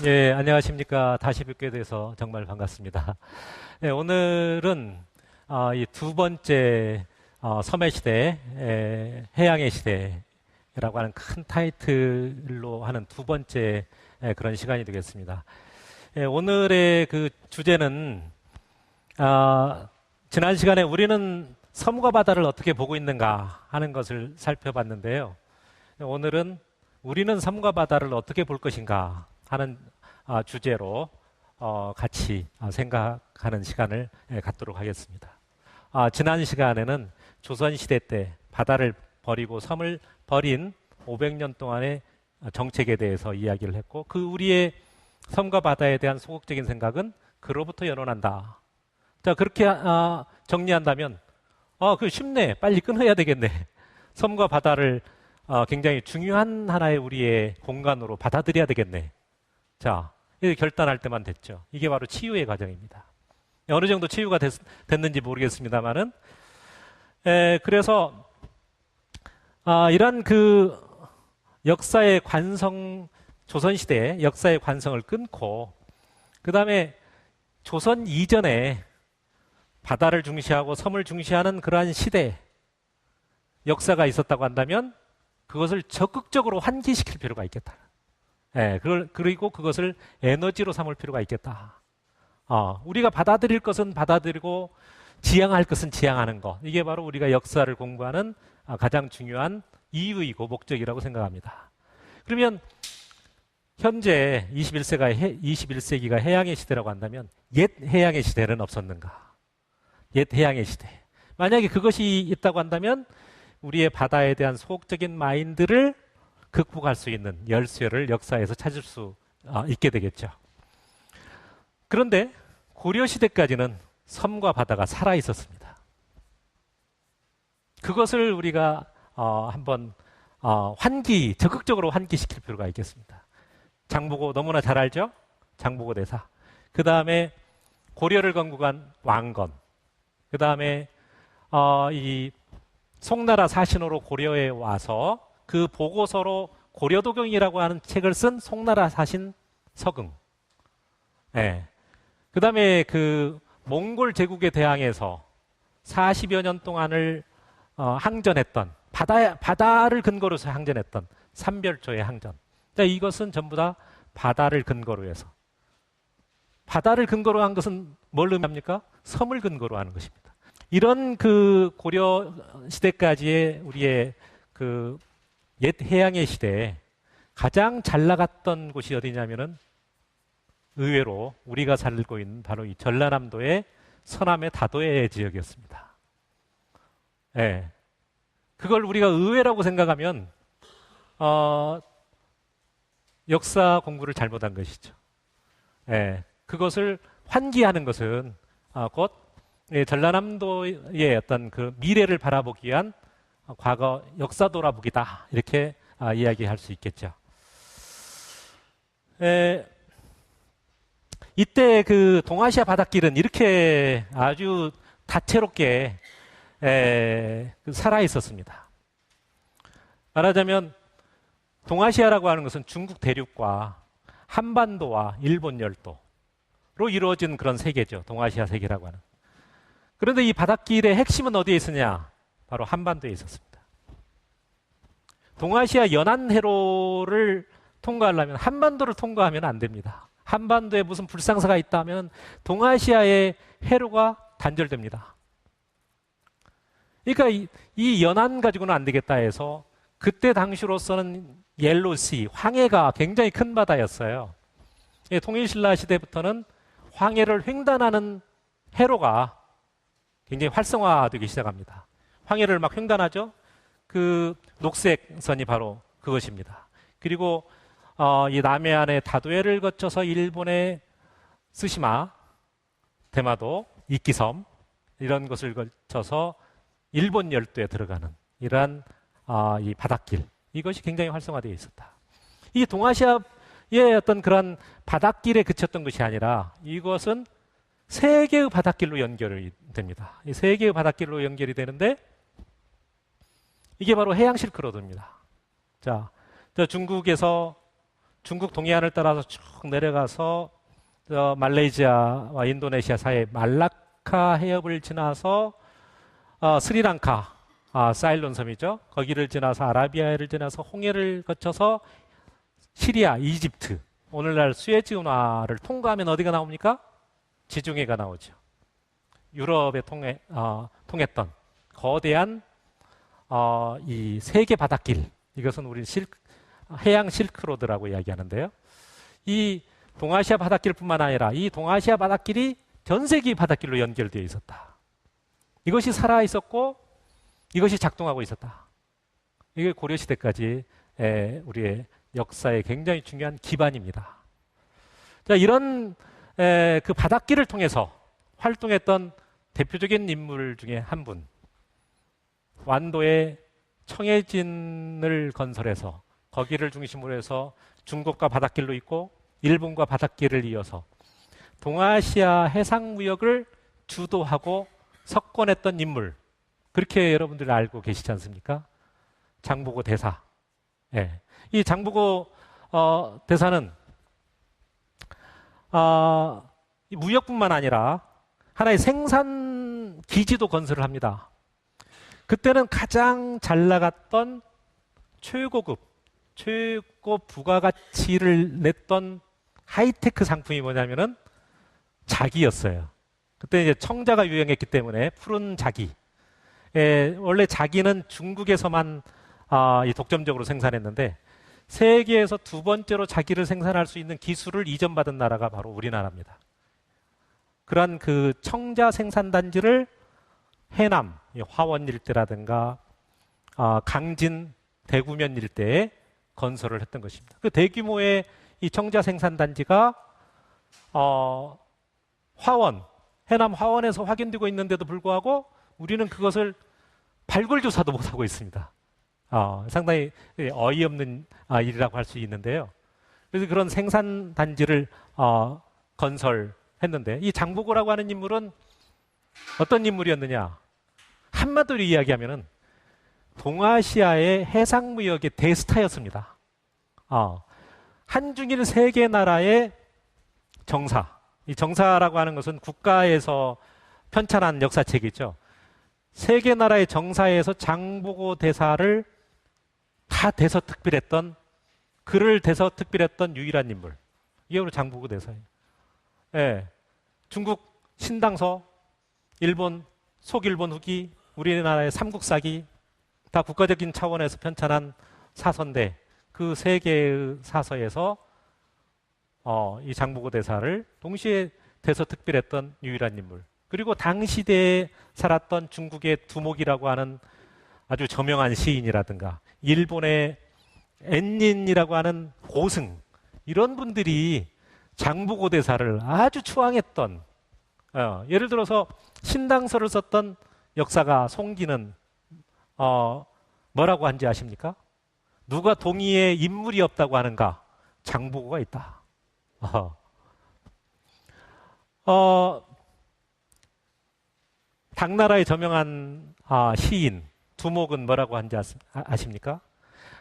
예, 안녕하십니까. 다시 뵙게 돼서 정말 반갑습니다. 예, 오늘은 이 두 번째 섬의 시대, 해양의 시대라고 하는 큰 타이틀로 하는 두 번째 그런 시간이 되겠습니다. 예, 오늘의 그 주제는 지난 시간에 우리는 섬과 바다를 어떻게 보고 있는가 하는 것을 살펴봤는데요. 오늘은 우리는 섬과 바다를 어떻게 볼 것인가 하는 주제로 같이 생각하는 시간을 갖도록 하겠습니다. 지난 시간에는 조선시대 때 바다를 버리고 섬을 버린 500년 동안의 정책에 대해서 이야기를 했고, 그 우리의 섬과 바다에 대한 소극적인 생각은 그로부터 연원한다. 자, 그렇게 정리한다면 그 쉽네. 빨리 끊어야 되겠네. 섬과 바다를 굉장히 중요한 하나의 우리의 공간으로 받아들여야 되겠네. 자, 이게 결단할 때만 됐죠. 이게 바로 치유의 과정입니다. 어느 정도 치유가 됐는지 모르겠습니다만은, 그래서 이런 그 역사의 관성, 조선시대의 역사의 관성을 끊고, 그 다음에 조선 이전에 바다를 중시하고 섬을 중시하는 그러한 시대, 역사가 있었다고 한다면 그것을 적극적으로 환기시킬 필요가 있겠다. 그리고 그것을 에너지로 삼을 필요가 있겠다. 우리가 받아들일 것은 받아들이고 지향할 것은 지향하는 것. 이게 바로 우리가 역사를 공부하는 가장 중요한 이유이고 목적이라고 생각합니다. 그러면 현재 21세기가 해양의 시대라고 한다면 옛 해양의 시대는 없었는가? 옛 해양의 시대. 만약에 그것이 있다고 한다면 우리의 바다에 대한 소극적인 마인드를 극복할 수 있는 열쇠를 역사에서 찾을 수 있게 되겠죠. 그런데 고려시대까지는 섬과 바다가 살아 있었습니다. 그것을 우리가 한번 적극적으로 환기시킬 필요가 있겠습니다. 장보고 너무나 잘 알죠? 장보고 대사. 그 다음에 고려를 건국한 왕건. 그 다음에 이 송나라 사신으로 고려에 와서 그 보고서로 고려도경이라고 하는 책을 쓴 송나라 사신 서긍. 그 다음에 그 몽골 제국에 대항해서 40여 년 동안을 항전했던 바다를 근거로 해서 항전했던 삼별초의 항전. 자, 이것은 전부 다 바다를 근거로 해서. 바다를 근거로 한 것은 뭘 의미합니까? 섬을 근거로 하는 것입니다. 이런 그 고려 시대까지의 우리의 그 옛 해양의 시대에 가장 잘 나갔던 곳이 어디냐면은 의외로 우리가 살고 있는 바로 이 전라남도의 서남의 다도해 지역이었습니다. 그걸 우리가 의외라고 생각하면 역사 공부를 잘못한 것이죠. 그것을 환기하는 것은 곧 전라남도의 어떤 그 미래를 바라보기 위한 과거 역사 돌아보기다. 이렇게 이야기할 수 있겠죠. 이때 그 동아시아 바닷길은 이렇게 아주 다채롭게 살아 있었습니다. 말하자면 동아시아라고 하는 것은 중국 대륙과 한반도와 일본 열도로 이루어진 그런 세계죠. 동아시아 세계라고 하는. 그런데 이 바닷길의 핵심은 어디에 있었냐? 바로 한반도에 있었습니다. 동아시아 연안해로를 통과하려면 한반도를 통과하면 안 됩니다. 한반도에 무슨 불상사가 있다면 동아시아의 해로가 단절됩니다. 그러니까 이 연안 가지고는 안 되겠다 해서 그때 당시로서는 옐로시, 황해가 굉장히 큰 바다였어요. 통일신라 시대부터는 황해를 횡단하는 해로가 굉장히 활성화되기 시작합니다. 황해를 막 횡단하죠. 그 녹색 선이 바로 그것입니다. 그리고 이 남해안의 다도해를 거쳐서 일본의 스시마, 대마도, 이끼섬 이런 것을 거쳐서 일본 열도에 들어가는 이러한 이 바닷길, 이것이 굉장히 활성화되어 있었다. 이 동아시아의 어떤 그런 바닷길에 그쳤던 것이 아니라 이것은 세 개의 바닷길로 연결이 됩니다. 이 세 개의 바닷길로 연결이 되는데 이게 바로 해양 실크로드입니다. 자, 중국에서 중국 동해안을 따라서 쭉 내려가서 말레이시아와 인도네시아 사이의 말라카 해협을 지나서 스리랑카, 사일론 섬이죠. 거기를 지나서 아라비아해를 지나서 홍해를 거쳐서 시리아, 이집트, 오늘날 수에즈 운하를 통과하면 어디가 나옵니까? 지중해가 나오죠. 유럽에 통했던 거대한 이 세계 바닷길, 이것은 우리 해양 실크로드라고 이야기하는데요. 이 동아시아 바닷길뿐만 아니라 이 동아시아 바닷길이 전 세계 바닷길로 연결되어 있었다. 이것이 살아 있었고 이것이 작동하고 있었다. 이게 고려시대까지 우리의 역사에 굉장히 중요한 기반입니다. 자, 이런 그 바닷길을 통해서 활동했던 대표적인 인물 중에 한 분, 완도에 청해진을 건설해서 거기를 중심으로 해서 중국과 바닷길로 있고 일본과 바닷길을 이어서 동아시아 해상무역을 주도하고 석권했던 인물, 그렇게 여러분들이 알고 계시지 않습니까? 장보고 대사. 예. 이 장보고 대사는 무역뿐만 아니라 하나의 생산 기지도 건설을 합니다. 그때는 가장 잘 나갔던 최고 부가가치를 냈던 하이테크 상품이 뭐냐면은 자기였어요. 그때 이제 청자가 유행했기 때문에 푸른 자기. 원래 자기는 중국에서만 독점적으로 생산했는데 세계에서 두 번째로 자기를 생산할 수 있는 기술을 이전받은 나라가 바로 우리나라입니다. 그러한 그 청자 생산단지를 해남, 화원 일대라든가 강진, 대구면 일대에 건설을 했던 것입니다. 그 대규모의 이 청자 생산단지가 해남 화원에서 확인되고 있는데도 불구하고 우리는 그것을 발굴조사도 못하고 있습니다. 상당히 어이없는 일이라고 할 수 있는데요. 그래서 그런 생산단지를 건설했는데 이 장보고라고 하는 인물은 어떤 인물이었느냐? 한마디로 이야기하면은 동아시아의 해상무역의 대스타였습니다. 한중일 세 개 나라의 정사, 이 정사라고 하는 것은 국가에서 편찬한 역사책이죠. 세 개 나라의 정사에서 장보고 대사를 다 대서특필했던, 그를 대서특필했던 유일한 인물. 이게 바로 장보고 대사예요. 예. 중국 신당서, 일본 속일본 후기, 우리나라의 삼국사기, 다 국가적인 차원에서 편찬한 사서인데 그 세 개의 사서에서 이 장보고 대사를 동시에 대서특필했던 유일한 인물. 그리고 당시대에 살았던 중국의 두목이라고 하는 아주 저명한 시인이라든가 일본의 엔닌이라고 하는 고승, 이런 분들이 장보고 대사를 아주 추앙했던, 예를 들어서 신당서를 썼던 역사가 송기는 뭐라고 한지 아십니까? 누가 동의에 인물이 없다고 하는가? 장보고가 있다. 당나라의 저명한 시인 두목은 뭐라고 한지 아십니까?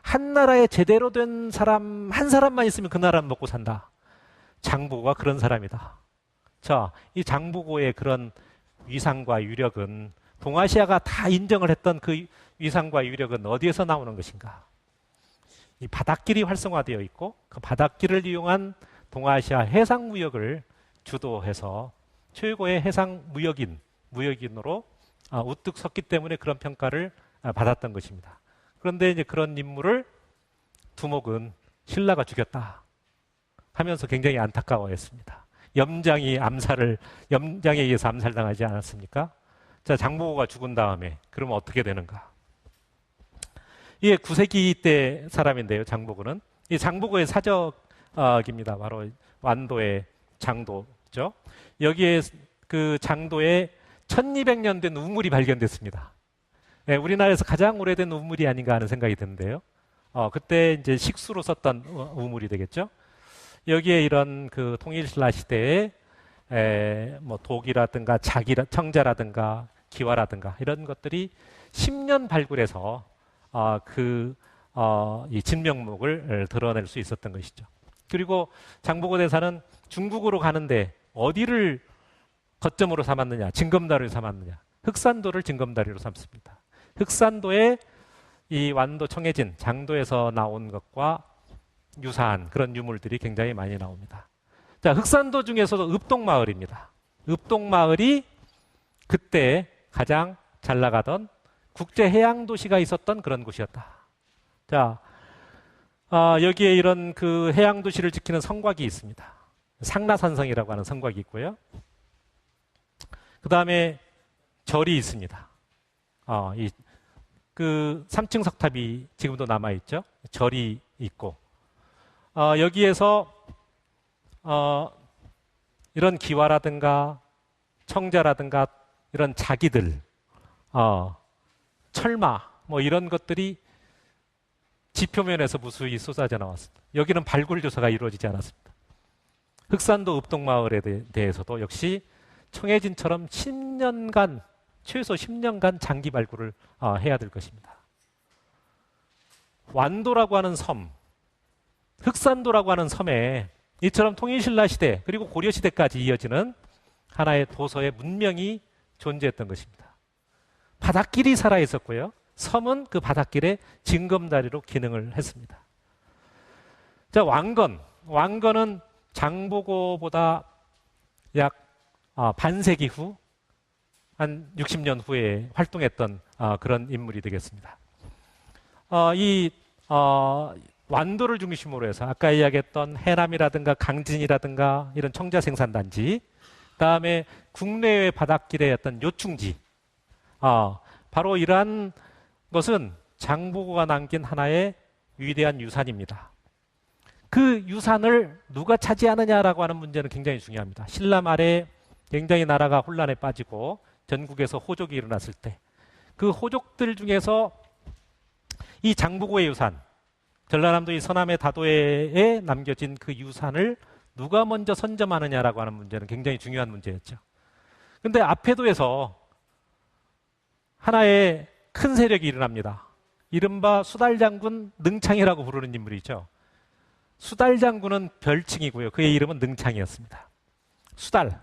한 나라에 제대로 된 사람 한 사람만 있으면 그 나라는 먹고 산다. 장보고가 그런 사람이다. 자, 이 장보고의 그런 위상과 유력은, 동아시아가 다 인정을 했던 그 위상과 유력은 어디에서 나오는 것인가? 이 바닷길이 활성화되어 있고 그 바닷길을 이용한 동아시아 해상무역을 주도해서 최고의 무역인으로 우뚝 섰기 때문에 그런 평가를 받았던 것입니다. 그런데 이제 그런 인물을 두목은 신라가 죽였다 하면서 굉장히 안타까워했습니다. 염장에 의해서 암살당하지 않았습니까? 자, 장보고가 죽은 다음에 그러면 어떻게 되는가? 이게 9세기 때 사람인데요, 장보고는. 이 장보고의 사적입니다. 바로 완도의 장도죠. 여기에 그 장도에 1200년 된 우물이 발견됐습니다. 네, 우리나라에서 가장 오래된 우물이 아닌가 하는 생각이 드는데요. 그때 이제 식수로 썼던 우물이 되겠죠. 여기에 이런 그 통일신라 시대에 뭐 독이라든가 청자라든가 기와라든가 이런 것들이 10년 발굴해서 이 진명목을 드러낼 수 있었던 것이죠. 그리고 장보고 대사는 중국으로 가는데 어디를 거점으로 삼았느냐, 징검다리를 삼았느냐. 흑산도를 징검다리로 삼습니다. 흑산도에 이 완도 청해진 장도에서 나온 것과 유사한 그런 유물들이 굉장히 많이 나옵니다. 자, 흑산도 중에서도 읍동마을입니다. 읍동마을이 그때 가장 잘 나가던 국제 해양 도시가 있었던 그런 곳이었다. 자, 여기에 이런 그 해양 도시를 지키는 성곽이 있습니다. 상라산성이라고 하는 성곽이 있고요. 그 다음에 절이 있습니다. 그 3층 석탑이 지금도 남아 있죠. 절이 있고, 여기에서 이런 기와라든가 청자라든가 이런 자기들, 철마 뭐 이런 것들이 지표면에서 무수히 쏟아져 나왔습니다. 여기는 발굴 조사가 이루어지지 않았습니다. 흑산도 읍동마을에 대해서도 역시 청해진처럼 10년간, 최소 10년간 장기 발굴을 해야 될 것입니다. 완도라고 하는 섬, 흑산도라고 하는 섬에 이처럼 통일신라 시대 그리고 고려 시대까지 이어지는 하나의 도서의 문명이 존재했던 것입니다. 바닷길이 살아 있었고요. 섬은 그 바닷길에 징검다리로 기능을 했습니다. 자, 왕건은 장보고보다 약 반세기 후, 한 60년 후에 활동했던 그런 인물이 되겠습니다. 이 완도를 중심으로 해서 아까 이야기했던 해남이라든가 강진이라든가 이런 청자 생산단지, 그다음에 국내외 바닷길의 어떤 요충지, 바로 이러한 것은 장보고가 남긴 하나의 위대한 유산입니다. 그 유산을 누가 차지하느냐라고 하는 문제는 굉장히 중요합니다. 신라 말에 굉장히 나라가 혼란에 빠지고 전국에서 호족이 일어났을 때 그 호족들 중에서 이 장보고의 유산, 전라남도 이 서남의 다도해에 남겨진 그 유산을 누가 먼저 선점하느냐라고 하는 문제는 굉장히 중요한 문제였죠. 그런데 압회도에서 하나의 큰 세력이 일어납니다. 이른바 수달장군 능창이라고 부르는 인물이죠. 수달장군은 별칭이고요. 그의 이름은 능창이었습니다. 수달,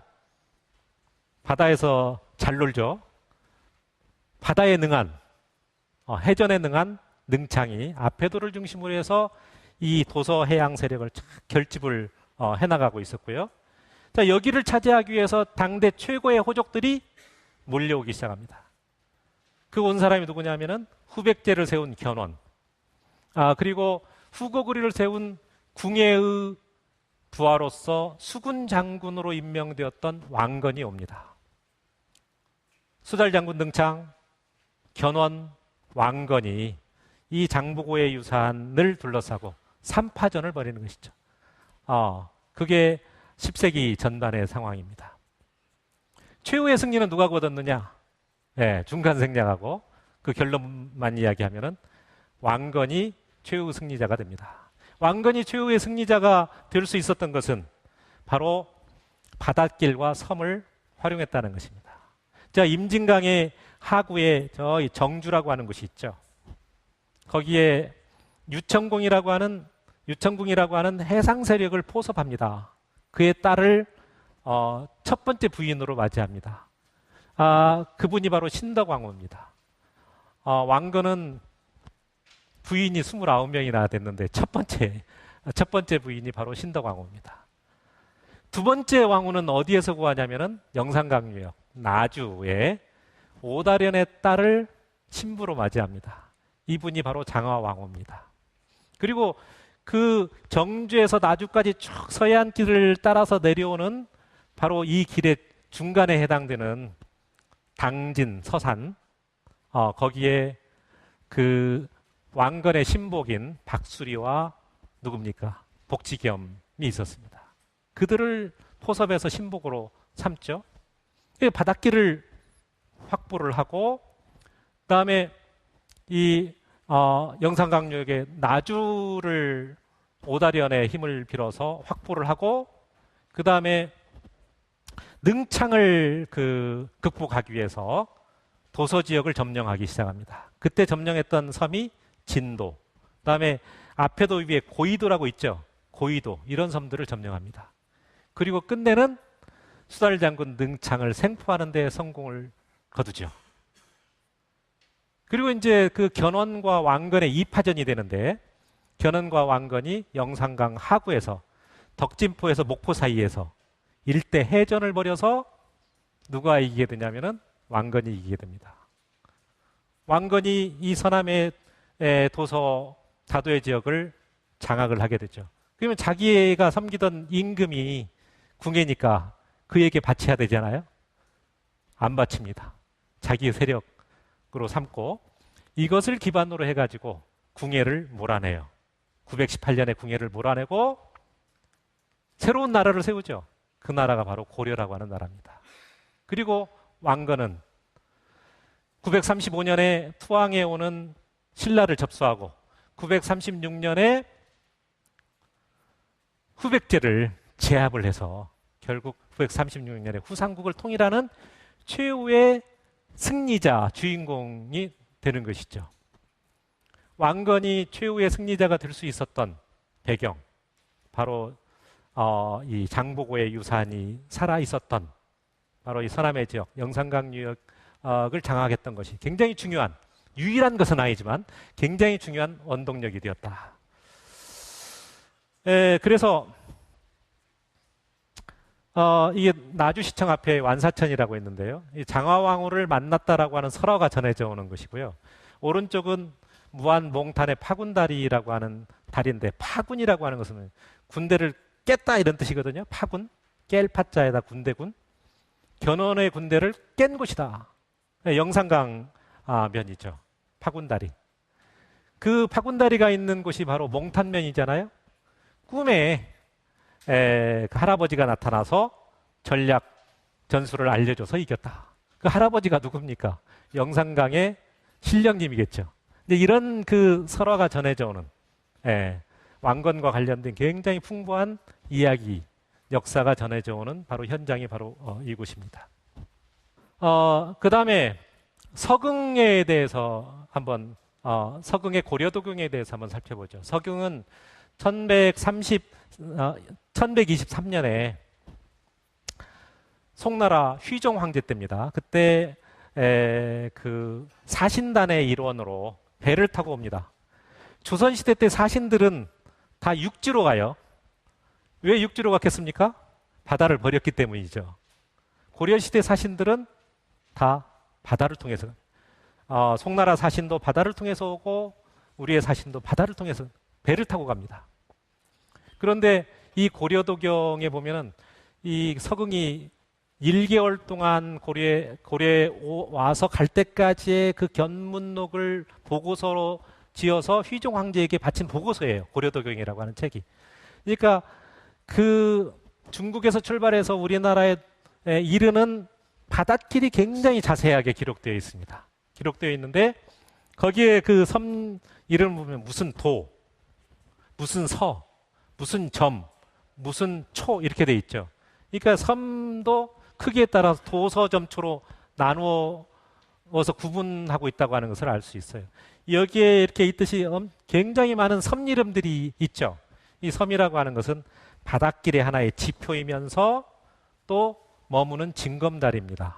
바다에서 잘 놀죠. 바다에 능한, 해전에 능한 능창이 압회도를 중심으로 해서 이 도서 해양 세력을 결집을 해나가고 있었고요. 자, 여기를 차지하기 위해서 당대 최고의 호족들이 몰려오기 시작합니다. 그 온 사람이 누구냐면은 후백제를 세운 견훤, 그리고 후고구리를 세운 궁예의 부하로서 수군 장군으로 임명되었던 왕건이 옵니다. 수달장군 능창, 견훤, 왕건이 이 장보고의 유산을 둘러싸고 삼파전을 벌이는 것이죠. 그게 10세기 전반의 상황입니다. 최후의 승리는 누가 거뒀느냐? 네, 중간 생략하고 그 결론만 이야기하면은 왕건이 최후 승리자가 됩니다. 왕건이 최후의 승리자가 될 수 있었던 것은 바로 바닷길과 섬을 활용했다는 것입니다. 자, 임진강의 하구에 저희 정주라고 하는 곳이 있죠. 거기에 유천궁이라고 하는 해상 세력을 포섭합니다. 그의 딸을 첫 번째 부인으로 맞이합니다. 그분이 바로 신덕왕후입니다. 왕건은 부인이 29명이나 됐는데 첫 번째 부인이 바로 신덕왕후입니다. 두 번째 왕후는 어디에서 구하냐면은 영산강유역 나주에 오다련의 딸을 신부로 맞이합니다. 이분이 바로 장화왕후입니다. 그리고 그 정주에서 나주까지 쭉 서해안 길을 따라서 내려오는 바로 이 길의 중간에 해당되는 당진, 서산, 거기에 그 왕건의 신복인 박수리와 누굽니까? 복지겸이 있었습니다. 그들을 포섭해서 신복으로 삼죠. 바닷길을 확보를 하고, 그다음에 이 영산강유역의 나주를 오다련의 힘을 빌어서 확보를 하고, 그다음에 능창을 극복하기 위해서 도서 지역을 점령하기 시작합니다. 그때 점령했던 섬이 진도, 그다음에 압회도 위에 고이도라고 있죠. 고이도 이런 섬들을 점령합니다. 그리고 끝내는 수달 장군 능창을 생포하는 데 성공을 거두죠. 그리고 이제 그 견훤과 왕건의 2파전이 되는데 견훤과 왕건이 영산강 하구에서 덕진포에서 목포 사이에서 일대 해전을 벌여서 누가 이기게 되냐면은 왕건이 이기게 됩니다. 왕건이 이 서남의 도서 다도해 지역을 장악을 하게 되죠. 그러면 자기가 섬기던 임금이 궁예니까 그에게 바쳐야 되잖아요. 안 바칩니다. 자기의 세력으로 삼고 이것을 기반으로 해가지고 궁예를 몰아내요. 918년에 궁예를 몰아내고 새로운 나라를 세우죠. 그 나라가 바로 고려라고 하는 나라입니다. 그리고 왕건은 935년에 투항에 오는 신라를 접수하고 936년에 후백제를 제압을 해서 결국 936년에 후삼국을 통일하는 최후의 승리자, 주인공이 되는 것이죠. 왕건이 최후의 승리자가 될 수 있었던 배경, 바로 이 장보고의 유산이 살아 있었던 바로 이 서남의 지역, 영산강 유역을 장악했던 것이 굉장히 중요한, 유일한 것은 아니지만 굉장히 중요한 원동력이 되었다. 그래서 이게 나주시청 앞에 완사천이라고 있는데요. 이 장화왕후를 만났다라고 하는 설화가 전해져 오는 것이고요. 오른쪽은 무안 몽탄의 파군다리라고 하는 다리인데, 파군이라고 하는 것은 군대를 깼다 이런 뜻이거든요. 파군, 깰 파자에다 군대군. 견훤의 군대를 깬 곳이다. 영산강 면이죠. 파군다리. 그 파군다리가 있는 곳이 바로 몽탄면이잖아요. 꿈에 그 할아버지가 나타나서 전략 전술을 알려줘서 이겼다. 그 할아버지가 누굽니까? 영산강의 신령님이겠죠. 근데 이런 그 설화가 전해져 오는 왕건과 관련된 굉장히 풍부한 이야기, 역사가 전해져 오는 바로 현장이 바로 이곳입니다. 그 다음에 서궁에 대해서 한번 서궁의 고려도경에 대해서 한번 살펴보죠. 서궁은 1123년에 송나라 휘종 황제 때입니다. 그때 그 사신단의 일원으로 배를 타고 옵니다. 조선시대 때 사신들은 다 육지로 가요. 왜 육지로 갔겠습니까? 바다를 버렸기 때문이죠. 고려시대 사신들은 다 바다를 통해서, 송나라 사신도 바다를 통해서 오고 우리의 사신도 바다를 통해서 배를 타고 갑니다. 그런데 이 고려도경에 보면은 이 서궁이 1개월 동안 고려에 와서 갈 때까지의 그 견문록을 보고서로 지어서 휘종 황제에게 바친 보고서예요. 고려도경이라고 하는 책이. 그러니까 그 중국에서 출발해서 우리나라에 이르는 바닷길이 굉장히 자세하게 기록되어 있습니다. 기록되어 있는데 거기에 그 섬 이름 보면 무슨 도, 무슨 서, 무슨 점, 무슨 초 이렇게 돼 있죠. 그러니까 섬도 크기에 따라서 도서점초로 나누어서 구분하고 있다고 하는 것을 알 수 있어요. 여기에 이렇게 있듯이 굉장히 많은 섬 이름들이 있죠. 이 섬이라고 하는 것은 바닷길의 하나의 지표이면서 또 머무는 징검다리입니다.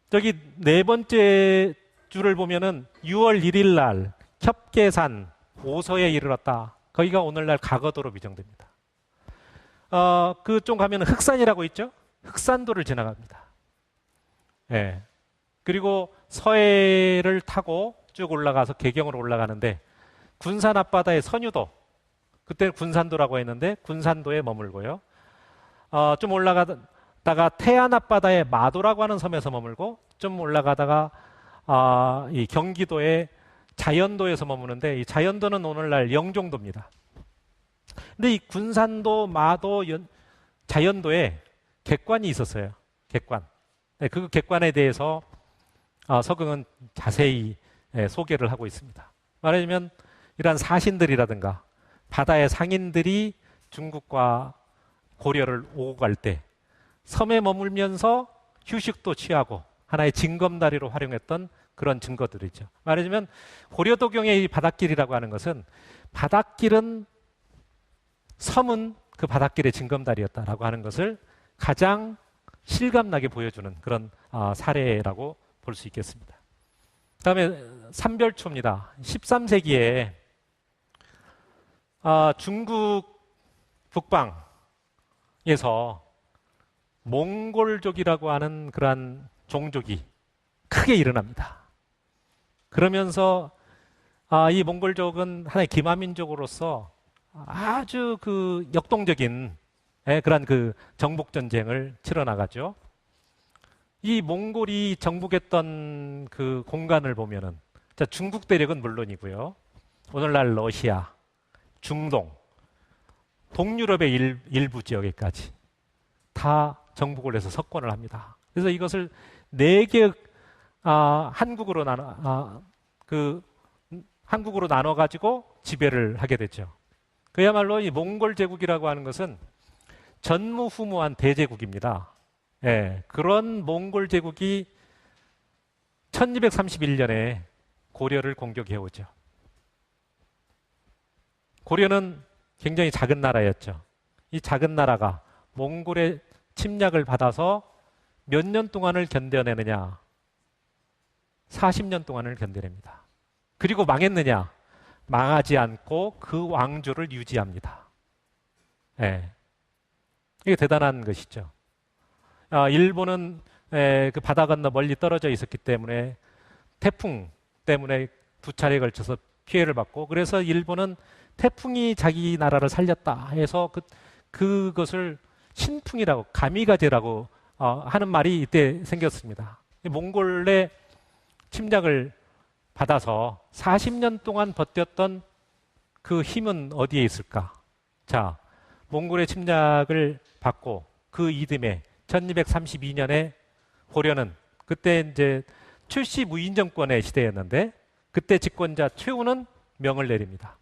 저기 네 번째 줄을 보면은 6월 1일 날 협계산 오서에 이르렀다. 거기가 오늘날 가거도로 미정됩니다. 그쪽 가면 흑산이라고 있죠? 흑산도를 지나갑니다. 예. 그리고 서해를 타고 쭉 올라가서 개경으로 올라가는데 군산 앞바다의 선유도, 그때는 군산도라고 했는데 군산도에 머물고요. 좀 올라가다가 태안 앞바다의 마도라고 하는 섬에서 머물고 좀 올라가다가 이 경기도의 자연도에서 머무는데 이 자연도는 오늘날 영종도입니다. 근데 이 군산도, 마도, 자연도에 객관이 있었어요. 객관. 네, 그 객관에 대해서 서경은 자세히 소개를 하고 있습니다. 말하자면 이러한 사신들이라든가 바다의 상인들이 중국과 고려를 오고 갈 때 섬에 머물면서 휴식도 취하고 하나의 징검다리로 활용했던 그런 증거들이죠. 말하자면 고려도경의 이 바닷길이라고 하는 것은 바닷길은 섬은 그 바닷길의 징검다리였다라고 하는 것을 가장 실감나게 보여주는 그런 사례라고 볼 수 있겠습니다. 그다음에 삼별초입니다. 13세기에 중국 북방에서 몽골족이라고 하는 그러한 종족이 크게 일어납니다. 그러면서 이 몽골족은 하나의 기마민족으로서 아주 그 역동적인 그러한 그 정복 전쟁을 치러나가죠. 이 몽골이 정복했던 그 공간을 보면은 중국 대륙은 물론이고요. 오늘날 러시아, 중동, 동유럽의 일부 지역에까지 다 정복을 해서 석권을 합니다. 그래서 이것을 네 개 한국으로 나눠 가지고 지배를 하게 되죠. 그야말로 이 몽골 제국이라고 하는 것은 전무후무한 대제국입니다. 예, 그런 몽골 제국이 1231년에 고려를 공격해 오죠. 고려는 굉장히 작은 나라였죠. 이 작은 나라가 몽골의 침략을 받아서 몇 년 동안을 견뎌내느냐? 40년 동안을 견뎌냅니다. 그리고 망했느냐? 망하지 않고 그 왕조를 유지합니다. 예. 이게 대단한 것이죠. 일본은 그 바다 건너 멀리 떨어져 있었기 때문에 태풍 때문에 두 차례에 걸쳐서 피해를 받고, 그래서 일본은 태풍이 자기 나라를 살렸다 해서 그것을 신풍이라고, 가미가제라고 하는 말이 이때 생겼습니다. 몽골의 침략을 받아서 40년 동안 버텼던 그 힘은 어디에 있을까? 자, 몽골의 침략을 받고 그 이듬해 1232년에 고려는, 그때 이제 출시 무인 정권의 시대였는데, 그때 집권자 최후는 명을 내립니다.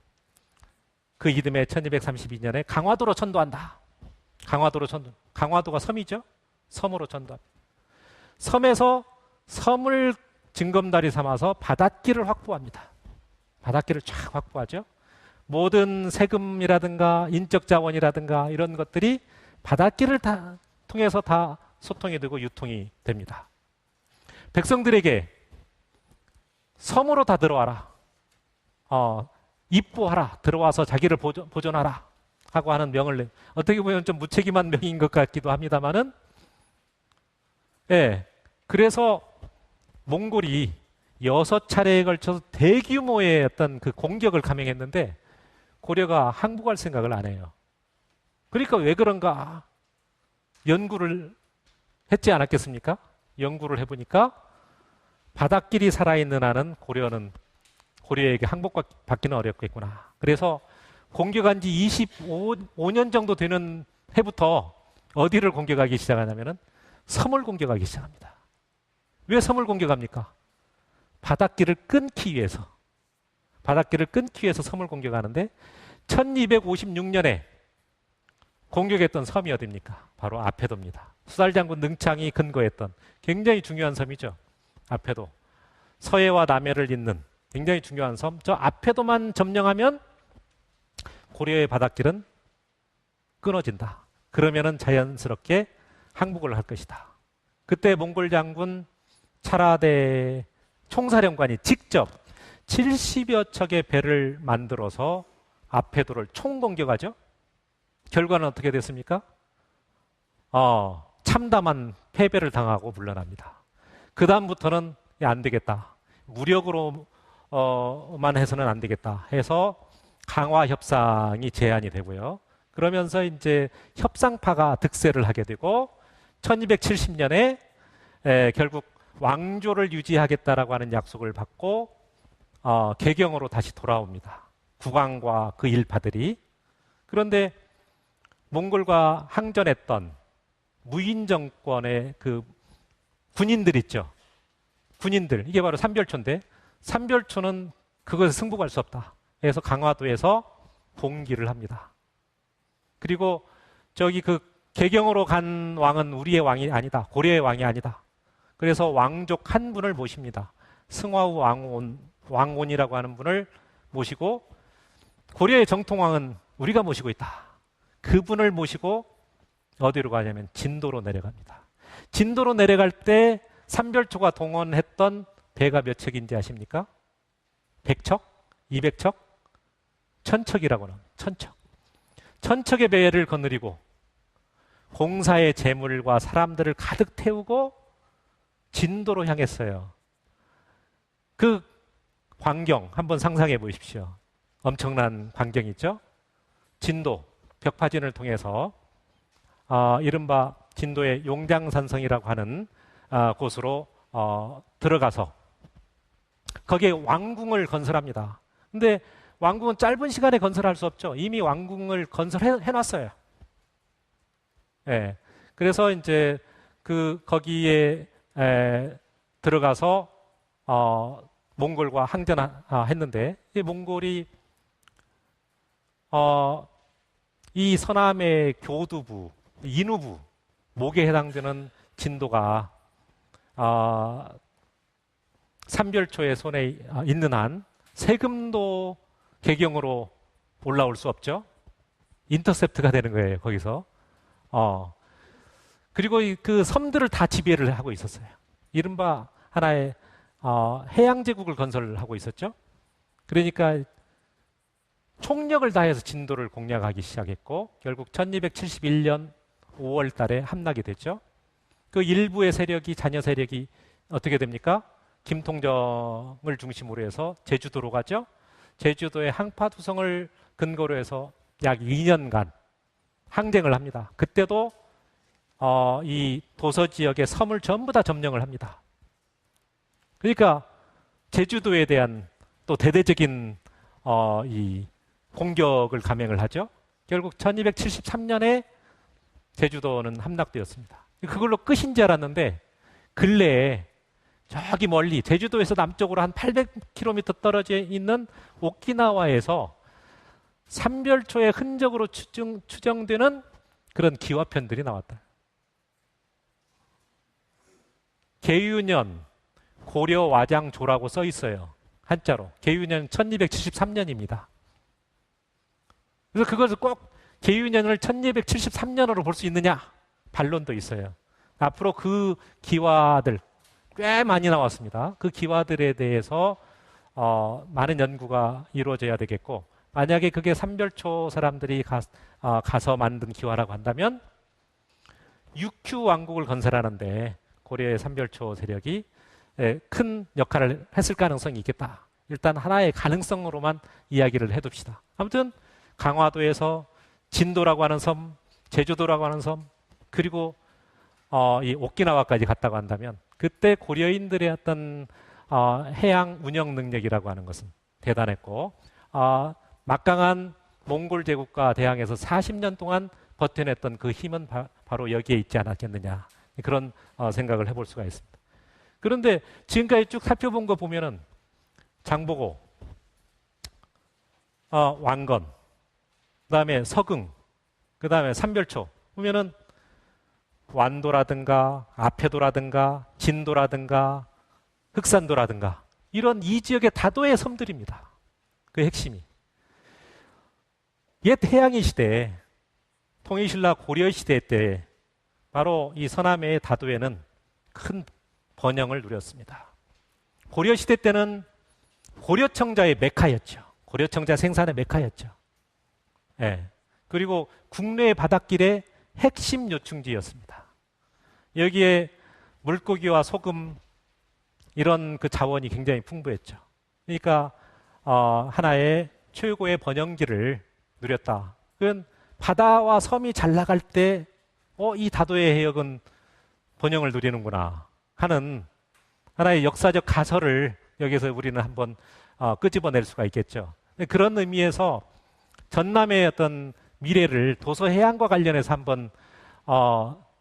그 이듬해 1232년에 강화도로 천도한다. 강화도가 섬이죠? 섬으로 천도합니다. 섬에서 섬을 징검다리 삼아서 바닷길을 확보합니다. 바닷길을 쫙 확보하죠. 모든 세금이라든가 인적 자원이라든가 이런 것들이 바닷길을 통해서 다 소통이 되고 유통이 됩니다. 백성들에게 섬으로 다 들어와라. 입보하라. 들어와서 자기를 보존하라. 하고 하는 명을 어떻게 보면 좀 무책임한 명인 것 같기도 합니다만은, 예. 그래서 몽골이 6차례에 걸쳐서 대규모의 어떤 그 공격을 감행했는데 고려가 항복할 생각을 안 해요. 그러니까 왜 그런가? 연구를 했지 않았겠습니까? 연구를 해보니까 바닷길이 살아있는 한은 고려에게 항복받기는 어렵겠구나. 그래서 공격한 지 25년 정도 되는 해부터 어디를 공격하기 시작하냐면은 섬을 공격하기 시작합니다. 왜 섬을 공격합니까? 바닷길을 끊기 위해서 섬을 공격하는데 1256년에 공격했던 섬이 어디입니까? 바로 아페도입니다. 수달장군 능창이 근거했던 굉장히 중요한 섬이죠. 아페도. 서해와 남해를 잇는 굉장히 중요한 섬. 저 아페도만 점령하면 고려의 바닷길은 끊어진다. 그러면은 자연스럽게 항복을 할 것이다. 그때 몽골 장군 차라대 총사령관이 직접 70여 척의 배를 만들어서 아페도를 총공격하죠. 결과는 어떻게 됐습니까? 참담한 패배를 당하고 물러납니다. 그 다음부터는 안 되겠다. 무력으로만 해서는 안 되겠다 해서 강화 협상이 제안이 되고요. 그러면서 이제 협상파가 득세를 하게 되고 1270년에 결국 왕조를 유지하겠다라고 하는 약속을 받고 개경으로 다시 돌아옵니다. 국왕과 그 일파들이. 그런데 몽골과 항전했던 무인 정권의 그 군인들 있죠. 군인들, 이게 바로 삼별초인데, 삼별초는 그것에 승복할 수 없다. 그래서 강화도에서 봉기를 합니다. 그리고 저기 그 개경으로 간 왕은 우리의 왕이 아니다. 고려의 왕이 아니다. 그래서 왕족 한 분을 모십니다. 승화우 왕온이라고 하는 분을 모시고, 고려의 정통왕은 우리가 모시고 있다. 그분을 모시고 어디로 가냐면 진도로 내려갑니다. 진도로 내려갈 때 삼별초가 동원했던 배가 몇 척인지 아십니까? 100척? 200척? 1000척이라고 합니다. 1000척. 1000척의 배를 거느리고 공사의 재물과 사람들을 가득 태우고 진도로 향했어요. 그 광경 한번 상상해 보십시오. 엄청난 광경이죠. 진도, 벽파진을 통해서 이른바 진도의 용장산성이라고 하는 곳으로 들어가서 거기에 왕궁을 건설합니다. 근데 왕궁은 짧은 시간에 건설할 수 없죠. 이미 왕궁을 건설해 놨어요. 예. 그래서 이제 거기에 들어가서 몽골과 항전했는데 이 몽골이 이 서남의 교두부, 인우부, 목에 해당되는 진도가 삼별초의 손에 있는 한 세금도 개경으로 올라올 수 없죠. 인터셉트가 되는 거예요, 거기서. 그리고 그 섬들을 다 지배를 하고 있었어요. 이른바 하나의 해양제국을 건설하고 있었죠. 그러니까 총력을 다해서 진도를 공략하기 시작했고 결국 1271년 5월 달에 함락이 됐죠. 그 일부의 세력이, 자녀 세력이 어떻게 됩니까? 김통정을 중심으로 해서 제주도로 가죠. 제주도의 항파두성을 근거로 해서 약 2년간 항쟁을 합니다. 그때도 이 도서 지역의 섬을 전부 다 점령을 합니다. 그러니까 제주도에 대한 또 대대적인 이 공격을 감행을 하죠. 결국 1273년에 제주도는 함락되었습니다. 그걸로 끝인 줄 알았는데 근래에 저기 멀리 제주도에서 남쪽으로 한 800km 떨어져 있는 오키나와에서 삼별초의 흔적으로 추정되는 그런 기와편들이 나왔다. 계유년 고려와장조라고 써 있어요. 한자로. 계유년 1273년입니다. 그래서 그것을 꼭 계유년을 1273년으로 볼 수 있느냐? 반론도 있어요. 앞으로 그 기와들 꽤 많이 나왔습니다. 그 기와들에 대해서 많은 연구가 이루어져야 되겠고, 만약에 그게 삼별초 사람들이 가서 만든 기와라고 한다면 육큐 왕국을 건설하는데 고려의 삼별초 세력이 큰 역할을 했을 가능성이 있겠다. 일단 하나의 가능성으로만 이야기를 해둡시다. 아무튼 강화도에서 진도라고 하는 섬, 제주도라고 하는 섬, 그리고 이 오키나와까지 갔다고 한다면 그때 고려인들의 어떤 해양 운영 능력이라고 하는 것은 대단했고 막강한 몽골 제국과 대항해서 40년 동안 버텨냈던 그 힘은 바로 여기에 있지 않았겠느냐, 그런 생각을 해볼 수가 있습니다. 그런데 지금까지 쭉 살펴본 거 보면은 장보고, 왕건, 그다음에 서궁, 그다음에 삼별초 보면은 완도라든가 아패도라든가 진도라든가 흑산도라든가 이런 이 지역의 다도의 섬들입니다. 그 핵심이. 옛 해양의 시대, 통일신라 고려 시대 때 바로 이 서남의 다도에는 큰 번영을 누렸습니다. 고려 시대 때는 고려청자의 메카였죠. 고려청자 생산의 메카였죠. 예. 그리고 국내 바닷길의 핵심 요충지였습니다. 여기에 물고기와 소금 이런 그 자원이 굉장히 풍부했죠. 그러니까 하나의 최고의 번영기를 누렸다. 그건 바다와 섬이 잘 나갈 때 이 다도의 해역은 번영을 누리는구나 하는 하나의 역사적 가설을 여기서 우리는 한번 끄집어낼 수가 있겠죠. 그런 의미에서 전남의 어떤 미래를 도서 해양과 관련해서 한번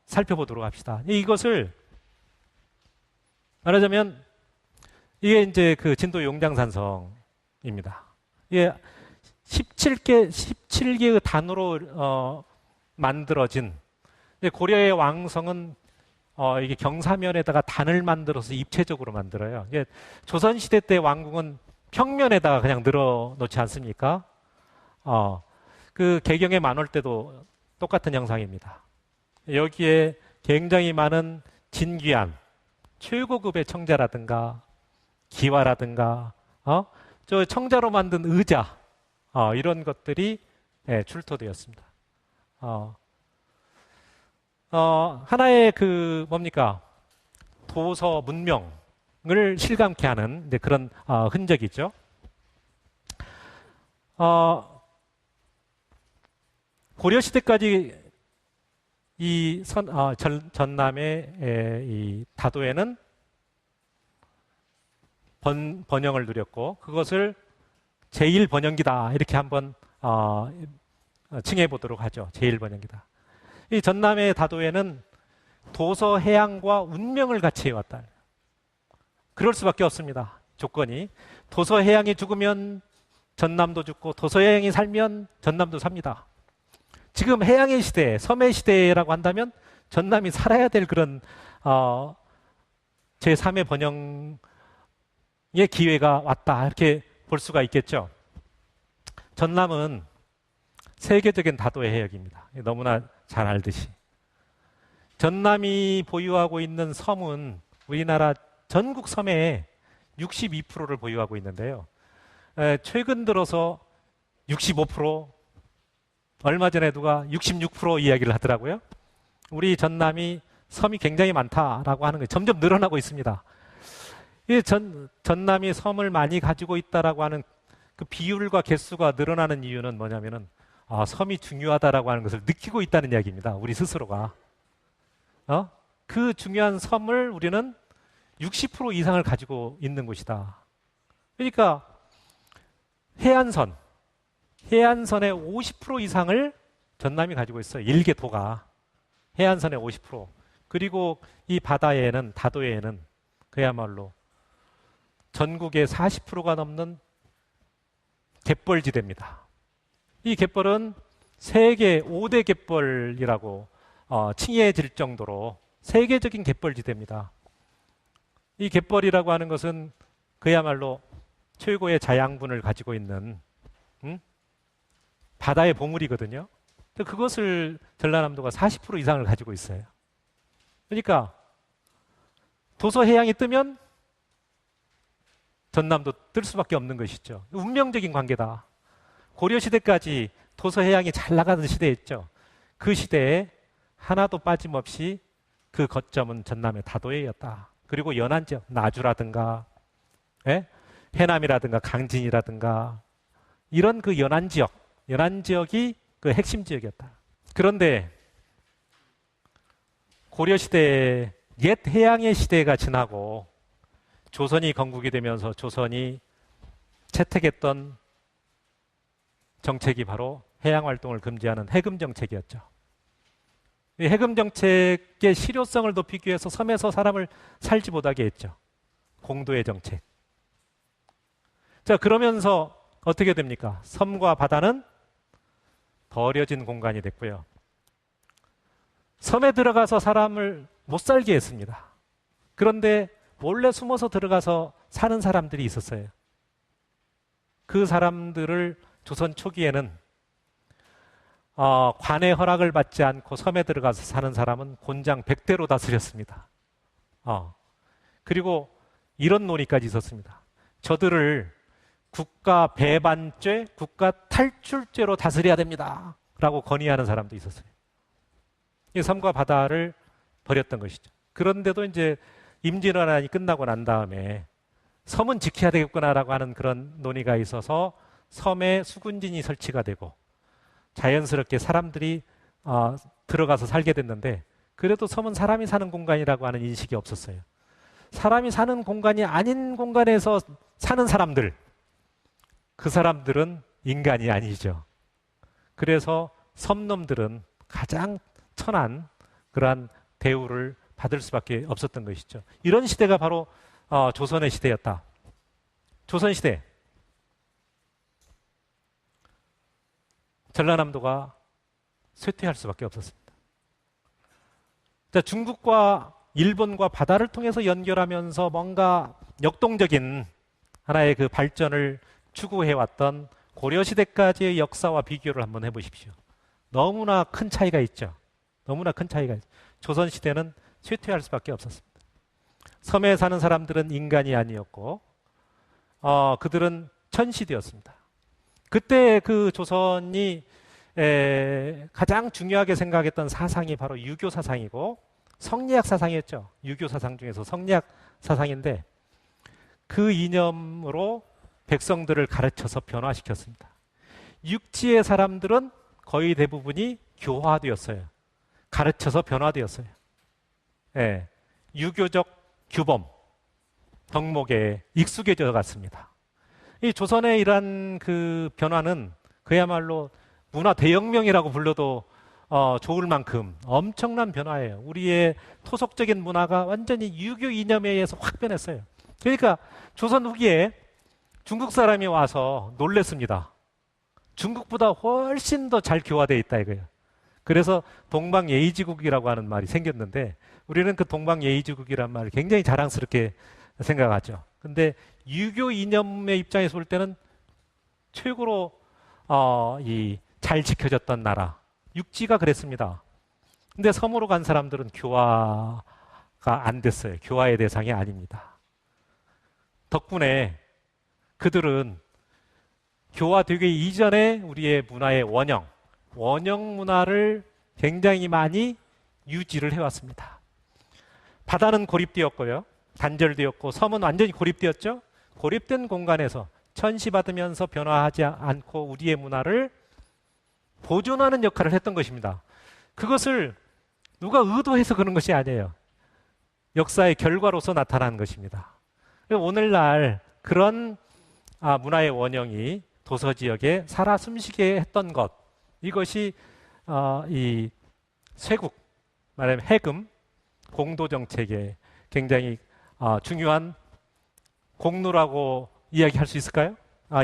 살펴보도록 합시다. 이것을 말하자면 이게 이제 그 진도 용장산성입니다. 이게 17개의 단으로 만들어진, 고려의 왕성은 이게 경사면에다가 단을 만들어서 입체적으로 만들어요. 이게 조선시대 때 왕궁은 평면에다가 그냥 늘어놓지 않습니까? 그 개경에 만올 때도 똑같은 형상입니다. 여기에 굉장히 많은 진귀한 최고급의 청자라든가 기와라든가 저 청자로 만든 의자 이런 것들이 출토되었습니다. 하나의 그 뭡니까 도서 문명을 실감케 하는 그런 흔적이죠. 고려 시대까지 이 전남의 이 다도에는 번영을 누렸고 그것을 제1번영기다 이렇게 한번 칭해 보도록 하죠. 제1번영기다. 이 전남의 다도에는 도서 해양과 운명을 같이 해왔다. 그럴 수밖에 없습니다. 조건이 도서 해양이 죽으면 전남도 죽고 도서 해양이 살면 전남도 삽니다. 지금 해양의 시대, 섬의 시대라고 한다면 전남이 살아야 될 그런 제3의 번영의 기회가 왔다 이렇게 볼 수가 있겠죠. 전남은 세계적인 다도의 해역입니다. 너무나 잘 알듯이. 전남이 보유하고 있는 섬은 우리나라 전국 섬의 62%를 보유하고 있는데요. 최근 들어서 65%, 얼마 전에 누가 66% 이야기를 하더라고요. 우리 전남이 섬이 굉장히 많다라고 하는 게 점점 늘어나고 있습니다. 이 전남이 섬을 많이 가지고 있다라고 하는 그 비율과 개수가 늘어나는 이유는 뭐냐면은 섬이 중요하다라고 하는 것을 느끼고 있다는 이야기입니다. 우리 스스로가. 그 중요한 섬을 우리는 60% 이상을 가지고 있는 곳이다. 그러니까 해안선의 50% 이상을 전남이 가지고 있어요. 일개도가. 해안선의 50%. 그리고 이 바다에는, 다도에는 그야말로 전국의 40%가 넘는 갯벌지대입니다. 이 갯벌은 세계 5대 갯벌이라고 칭해질 정도로 세계적인 갯벌지대입니다. 이 갯벌이라고 하는 것은 그야말로 최고의 자양분을 가지고 있는 바다의 보물이거든요. 그것을 전라남도가 40% 이상을 가지고 있어요. 그러니까 도서 해양이 뜨면 전남도 뜰 수밖에 없는 것이죠. 운명적인 관계다. 고려시대까지 도서 해양이 잘 나가던 시대였죠. 그 시대에 하나도 빠짐없이 그 거점은 전남의 다도해였다. 그리고 연안 지역, 나주라든가 해남이라든가 강진이라든가 이런 그 연안 지역이 그 핵심 지역이었다. 그런데 고려시대 옛 해양의 시대가 지나고 조선이 건국이 되면서 조선이 채택했던 정책이 바로 해양 활동을 금지하는 해금 정책이었죠. 이 해금 정책의 실효성을 높이기 위해서 섬에서 사람을 살지 못하게 했죠. 공도의 정책. 자, 그러면서 어떻게 됩니까? 섬과 바다는 버려진 공간이 됐고요. 섬에 들어가서 사람을 못 살게 했습니다. 그런데 몰래 숨어서 들어가서 사는 사람들이 있었어요. 그 사람들을 조선 초기에는 관의 허락을 받지 않고 섬에 들어가서 사는 사람은 곤장 100대로 다스렸습니다. 그리고 이런 논의까지 있었습니다. 저들을 국가 배반죄, 국가 탈출죄로 다스려야 됩니다. 라고 건의하는 사람도 있었어요. 이 섬과 바다를 버렸던 것이죠. 그런데도 이제 임진왜란이 끝나고 난 다음에 섬은 지켜야 되겠구나라고 하는 그런 논의가 있어서 섬에 수군진이 설치가 되고 자연스럽게 사람들이 들어가서 살게 됐는데 그래도 섬은 사람이 사는 공간이라고 하는 인식이 없었어요. 사람이 사는 공간이 아닌 공간에서 사는 사람들, 그 사람들은 인간이 아니죠. 그래서 섬놈들은 가장 천한 그러한 대우를 받을 수밖에 없었던 것이죠. 이런 시대가 바로 조선의 시대였다. 조선시대. 전라남도가 쇠퇴할 수밖에 없었습니다. 자, 중국과 일본과 바다를 통해서 연결하면서 뭔가 역동적인 하나의 그 발전을 추구해왔던 고려시대까지의 역사와 비교를 한번 해보십시오. 너무나 큰 차이가 있죠. 너무나 큰 차이가 있죠. 조선시대는 쇠퇴할 수밖에 없었습니다. 섬에 사는 사람들은 인간이 아니었고, 그들은 천시되었습니다. 그때 그 조선이 가장 중요하게 생각했던 사상이 바로 유교 사상이고, 성리학 사상이었죠. 유교 사상 중에서 성리학 사상인데, 그 이념으로 백성들을 가르쳐서 변화시켰습니다. 육지의 사람들은 거의 대부분이 교화되었어요. 가르쳐서 변화되었어요. 예, 유교적 규범, 덕목에 익숙해져 갔습니다. 이 조선의 이러한 그 변화는 그야말로 문화 대혁명이라고 불러도 좋을 만큼 엄청난 변화예요. 우리의 토속적인 문화가 완전히 유교 이념에 의해서 확 변했어요. 그러니까 조선 후기에 중국 사람이 와서 놀랬습니다. 중국보다 훨씬 더 잘 교화되어 있다 이거예요. 그래서 동방예의지국이라고 하는 말이 생겼는데, 우리는 그 동방예의지국이라는 말을 굉장히 자랑스럽게 생각하죠. 근데 유교 이념의 입장에서 볼 때는 최고로 잘 지켜졌던 나라, 육지가 그랬습니다. 근데 섬으로 간 사람들은 교화가 안 됐어요. 교화의 대상이 아닙니다. 덕분에 그들은 교화되기 이전에 우리의 문화의 원형 문화를 굉장히 많이 유지를 해왔습니다. 바다는 고립되었고요. 단절되었고, 섬은 완전히 고립되었죠. 고립된 공간에서 천시받으면서 변화하지 않고 우리의 문화를 보존하는 역할을 했던 것입니다. 그것을 누가 의도해서 그런 것이 아니에요. 역사의 결과로서 나타난 것입니다. 오늘날 그런 문화의 원형이 도서 지역에 살아 숨쉬게 했던 것, 이것이 이 쇄국, 말하면 해금 공도정책의 굉장히 중요한 공로라고 이야기할 수 있을까요?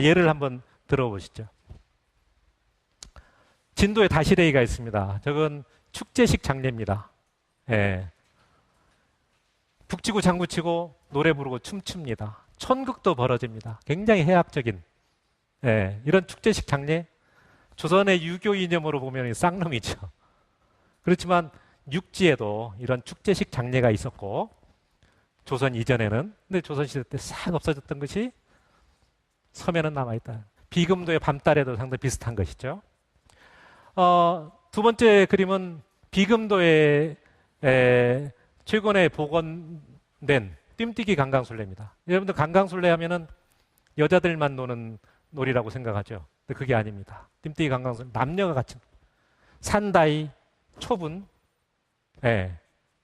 예를 한번 들어보시죠. 진도에 다시레이가 있습니다. 저건 축제식 장례입니다. 예. 북치고 장구치고 노래 부르고 춤춥니다. 촌극도 벌어집니다. 굉장히 해학적인 이런 축제식 장례, 조선의 유교 이념으로 보면 쌍놈이죠. 그렇지만 육지에도 이런 축제식 장례가 있었고, 조선 이전에는, 근데 조선시대 때 싹 없어졌던 것이 섬에는 남아있다. 비금도의 밤달에도 상당히 비슷한 것이죠. 두 번째 그림은 비금도의 최근에 복원된 뜀뛰기 강강술래입니다. 여러분들 강강술래 하면은 여자들만 노는 놀이라고 생각하죠. 근데 그게 아닙니다. 뜀뛰기 강강술래, 남녀가 같이 산다이, 초분,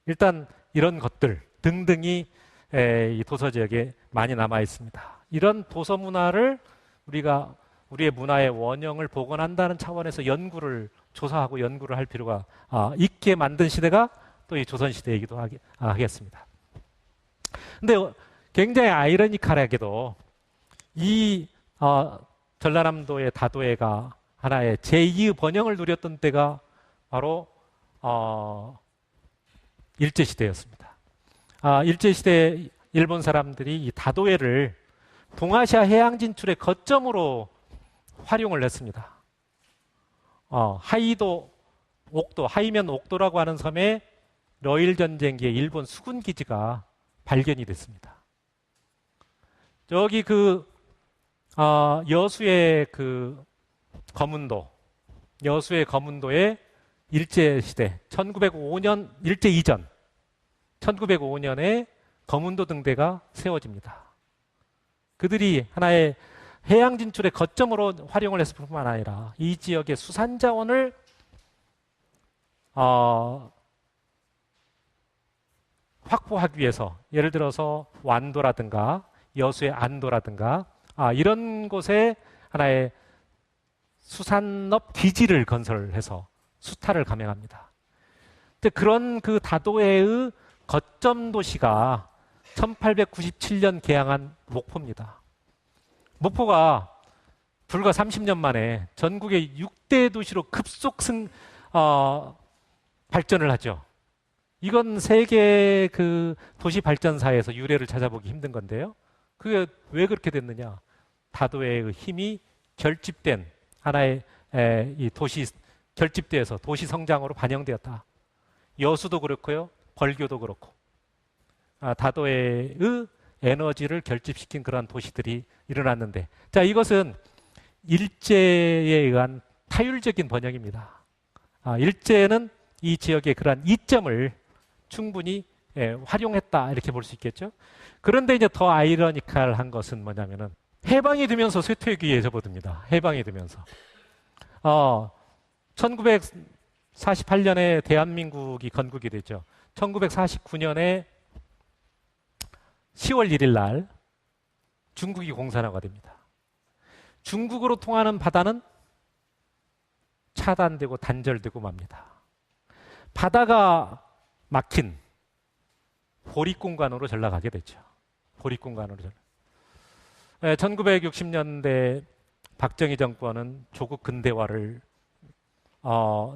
일단 이런 것들 등등이 이 도서 지역에 많이 남아 있습니다. 이런 도서 문화를 우리가 우리의 문화의 원형을 복원한다는 차원에서 조사하고 연구를 할 필요가 있게 만든 시대가 또 이 조선 시대이기도 하겠습니다. 근데 굉장히 아이러니컬하게도 이 전라남도의 다도해가 하나의 제2의 번영을 누렸던 때가 바로 일제시대였습니다. 일제시대 일본 사람들이 이 다도해를 동아시아 해양 진출의 거점으로 활용을 했습니다. 하이도 옥도, 하이면 옥도라고 하는 섬에 러일 전쟁기에 일본 수군 기지가 발견이 됐습니다. 저기 여수의 여수의 거문도에 일제시대 1905년 일제 이전 1905년에 거문도 등대가 세워집니다. 그들이 하나의 해양 진출의 거점으로 활용을 했을 뿐만 아니라 이 지역의 수산 자원을 확보하기 위해서, 예를 들어서 완도라든가 여수의 안도라든가 이런 곳에 하나의 수산업 기지를 건설해서 수탈을 감행합니다. 근데 그런 그 다도해의 거점 도시가 1897년 개항한 목포입니다. 목포가 불과 30년 만에 전국의 6대 도시로 급속 발전을 하죠. 이건 세계 그 도시 발전사에서 유래를 찾아보기 힘든 건데요. 그게 왜 그렇게 됐느냐? 다도의 힘이 결집된 하나의 이 도시 결집돼서 도시 성장으로 반영되었다. 여수도 그렇고요, 벌교도 그렇고 다도의 에너지를 결집시킨 그런 도시들이 일어났는데, 자, 이것은 일제에 의한 타율적인 번역입니다. 일제는 이 지역의 그러한 이점을 충분히 활용했다 이렇게 볼 수 있겠죠. 그런데 이제 더 아이러니컬한 것은 뭐냐면은 해방이 되면서 쇠퇴기에 접어듭니다. 해방이 되면서 1948년에 대한민국이 건국이 되죠. 1949년에 10월 1일 날 중국이 공산화가 됩니다. 중국으로 통하는 바다는 차단되고 단절되고 맙니다. 바다가 막힌 보릿공간으로 전락하게 됐죠. 보릿공간으로 전락. 1960년대 박정희 정권은 조국 근대화를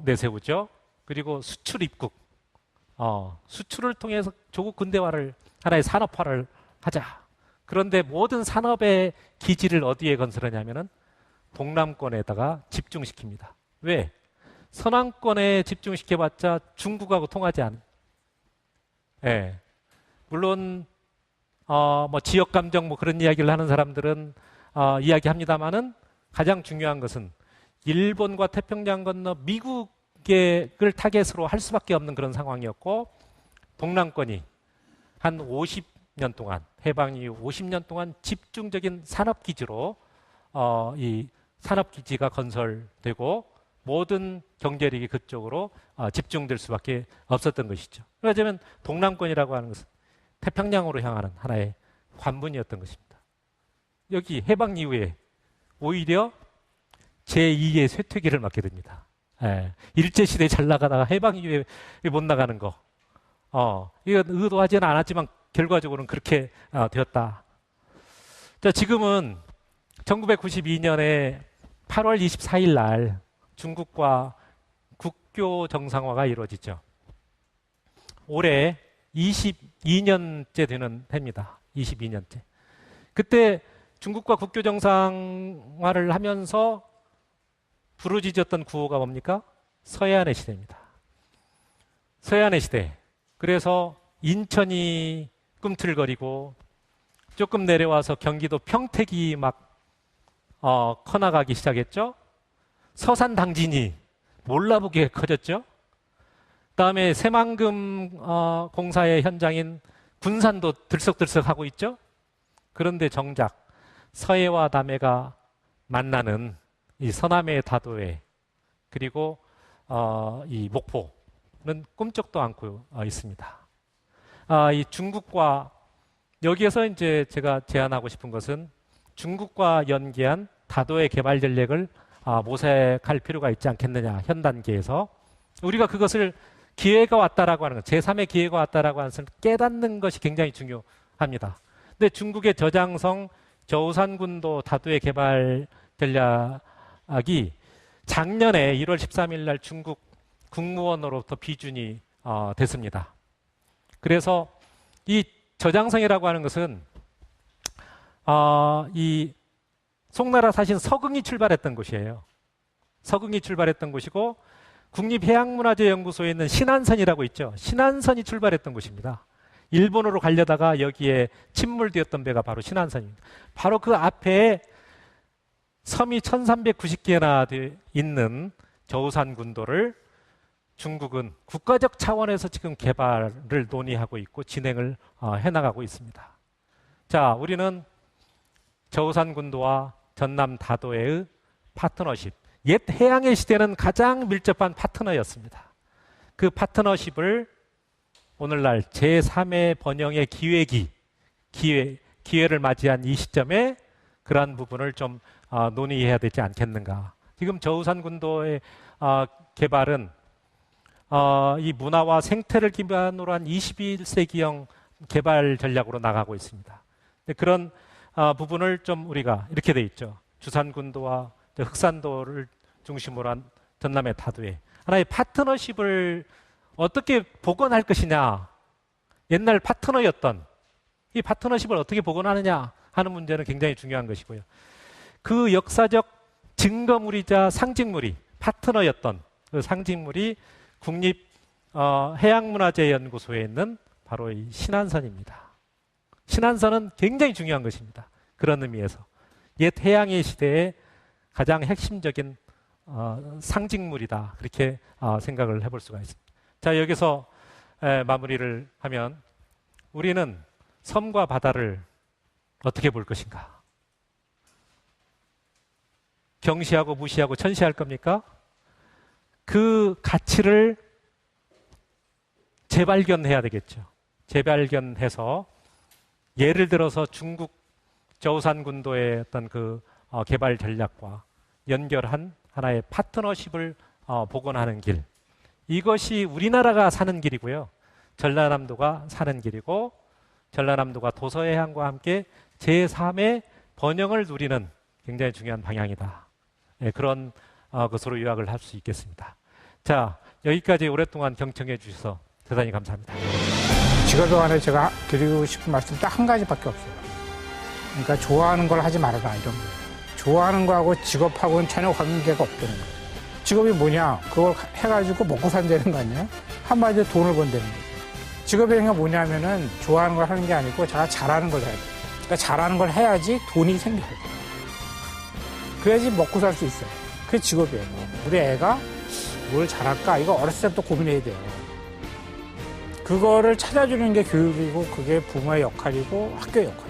내세우죠. 그리고 수출 입국, 수출을 통해서 조국 근대화를 하나의 산업화를 하자. 그런데 모든 산업의 기지를 어디에 건설하냐면은 동남권에다가 집중시킵니다. 왜? 서남권에 집중시켜봤자 중국하고 통하지 않은. 예. 물론 뭐 지역 감정 뭐 그런 이야기를 하는 사람들은 이야기합니다만은 가장 중요한 것은 일본과 태평양 건너 미국을 타겟으로 할 수밖에 없는 그런 상황이었고, 동남권이 한 50년 동안, 해방 이후 50년 동안 집중적인 산업기지로 이 산업기지가 건설되고 모든 경제력이 그쪽으로 집중될 수밖에 없었던 것이죠. 그러자면 동남권이라고 하는 것은 태평양으로 향하는 하나의 관문이었던 것입니다. 여기 해방 이후에 오히려 제2의 쇠퇴기를 맞게 됩니다. 일제시대에 잘 나가다가 해방 이후에 못 나가는 거. 이건 의도하지는 않았지만 결과적으로는 그렇게 되었다. 자, 지금은 1992년에 8월 24일 날 중국과 국교 정상화가 이루어지죠. 올해 22년째 되는 해입니다. 22년째. 그때 중국과 국교 정상화를 하면서 부르짖었던 구호가 뭡니까? 서해안의 시대입니다. 서해안의 시대. 그래서 인천이 꿈틀거리고 조금 내려와서 경기도 평택이 막 커나가기 시작했죠. 서산 당진이 몰라보게 커졌죠. 그다음에 새만금 공사의 현장인 군산도 들썩들썩하고 있죠. 그런데 정작 서해와 남해가 만나는 이 서남해 다도해 그리고 이 목포는 꿈쩍도 않고 있습니다. 이 중국과 여기에서 이제 제가 제안하고 싶은 것은 중국과 연계한 다도해 개발 전략을 모색할 필요가 있지 않겠느냐. 현 단계에서 우리가 그것을 기회가 왔다라고 하는 것, 제3의 기회가 왔다라고 하는 것을 깨닫는 것이 굉장히 중요합니다. 근데 중국의 저장성 저우산군도 다도해 개발 전략이 작년에 1월 13일 날 중국 국무원으로부터 비준이 됐습니다. 그래서 이 저장성이라고 하는 것은 이 송나라 사신 서긍이 출발했던 곳이에요. 서긍이 출발했던 곳이고 국립해양문화재연구소에 있는 신안선이라고 있죠. 신안선이 출발했던 곳입니다. 일본으로 가려다가 여기에 침몰되었던 배가 바로 신안선입니다. 바로 그 앞에 섬이 1390개나 있는 저우산 군도를 중국은 국가적 차원에서 지금 개발을 논의하고 있고 진행을 해나가고 있습니다. 자, 우리는 저우산 군도와 전남 다도해의 파트너십, 옛 해양의 시대는 가장 밀접한 파트너였습니다. 그 파트너십을 오늘날 제3의 번영의 기회를 맞이한 이 시점에 그러한 부분을 좀 논의해야 되지 않겠는가. 지금 저우산 군도의 개발은 이 문화와 생태를 기반으로 한 21세기형 개발 전략으로 나가고 있습니다. 그런 부분을 좀 우리가 이렇게 돼 있죠. 주산군도와 흑산도를 중심으로 한 전남의 다도해 하나의 파트너십을 어떻게 복원할 것이냐. 옛날 파트너였던 이 파트너십을 어떻게 복원하느냐 하는 문제는 굉장히 중요한 것이고요. 그 역사적 증거물이자 상징물이 파트너였던 그 상징물이 국립해양문화재연구소에 있는 바로 이 신안선입니다. 신안선은 굉장히 중요한 것입니다. 그런 의미에서 옛 해양의 시대의 가장 핵심적인 상징물이다. 그렇게 생각을 해볼 수가 있습니다. 자, 여기서 마무리를 하면 우리는 섬과 바다를 어떻게 볼 것인가? 경시하고 무시하고 천시할 겁니까? 그 가치를 재발견해야 되겠죠. 재발견해서 예를 들어서 중국 저우산군도의 어떤 그 개발 전략과 연결한 하나의 파트너십을 복원하는 길. 이것이 우리나라가 사는 길이고요. 전라남도가 사는 길이고 전라남도가 도서해양과 함께 제3의 번영을 누리는 굉장히 중요한 방향이다. 네, 그런 것으로 요약을 할 수 있겠습니다. 자, 여기까지 오랫동안 경청해 주셔서 대단히 감사합니다. 직업병원에 제가 드리고 싶은 말씀 딱 한 가지밖에 없어요. 그러니까 좋아하는 걸 하지 말아라 이런 거예요. 좋아하는 거하고 직업하고는 전혀 관계가 없다는 거예요. 직업이 뭐냐? 그걸 해가지고 먹고 산다는 거 아니에요? 한마디로 돈을 번다는 거죠. 직업이 뭐냐면은 좋아하는 걸 하는 게 아니고 제가 잘하는 걸 해야 돼요. 그러니까 잘하는 걸 해야지 돈이 생겨요. 그래야지 먹고 살 수 있어요. 그게 직업이에요. 우리 애가 뭘 잘할까? 이거 어렸을 때부터 고민해야 돼요. 그거를 찾아주는 게 교육이고 그게 부모의 역할이고 학교의 역할이에요.